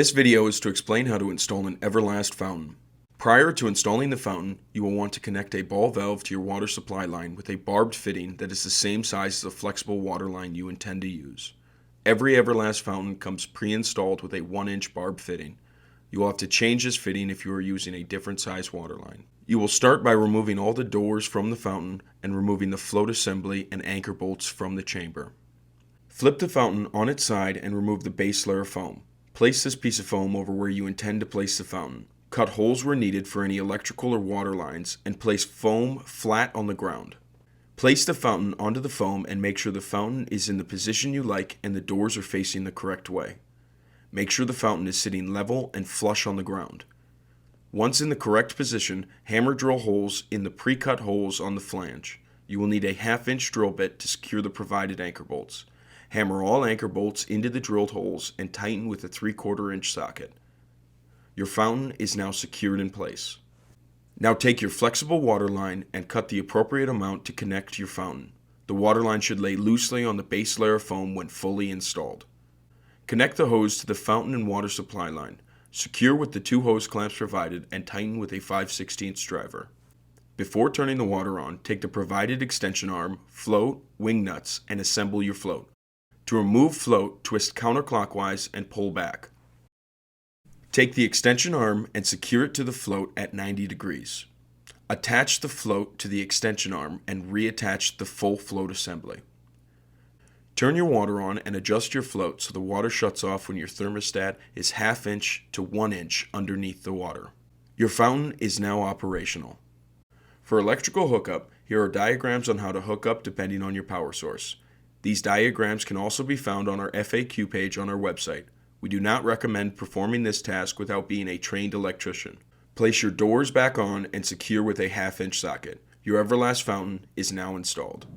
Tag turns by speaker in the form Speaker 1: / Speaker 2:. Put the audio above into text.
Speaker 1: This video is to explain how to install an Everlast fountain. Prior to installing the fountain, you will want to connect a ball valve to your water supply line with a barbed fitting that is the same size as the flexible water line you intend to use. Every Everlast fountain comes pre-installed with a 1-inch barbed fitting. You will have to change this fitting if you are using a different size water line. You will start by removing all the doors from the fountain and removing the float assembly and anchor bolts from the chamber. Flip the fountain on its side and remove the base layer of foam. Place this piece of foam over where you intend to place the fountain. Cut holes where needed for any electrical or water lines and place foam flat on the ground. Place the fountain onto the foam and make sure the fountain is in the position you like and the doors are facing the correct way. Make sure the fountain is sitting level and flush on the ground. Once in the correct position, hammer drill holes in the pre-cut holes on the flange. You will need a 1/2-inch drill bit to secure the provided anchor bolts. Hammer all anchor bolts into the drilled holes and tighten with a 3/4-inch socket. Your fountain is now secured in place. Now take your flexible water line and cut the appropriate amount to connect your fountain. The water line should lay loosely on the base layer of foam when fully installed. Connect the hose to the fountain and water supply line. Secure with the 2 hose clamps provided and tighten with a 5/16 driver. Before turning the water on, take the provided extension arm, float, wing nuts, and assemble your float. To remove float, twist counterclockwise and pull back. Take the extension arm and secure it to the float at 90 degrees. Attach the float to the extension arm and reattach the full float assembly. Turn your water on and adjust your float so the water shuts off when your thermostat is 1/2 inch to 1 inch underneath the water. Your fountain is now operational. For electrical hookup, here are diagrams on how to hook up depending on your power source. These diagrams can also be found on our FAQ page on our website. We do not recommend performing this task without being a trained electrician. Place your doors back on and secure with a 1/2-inch socket. Your Everlast fountain is now installed.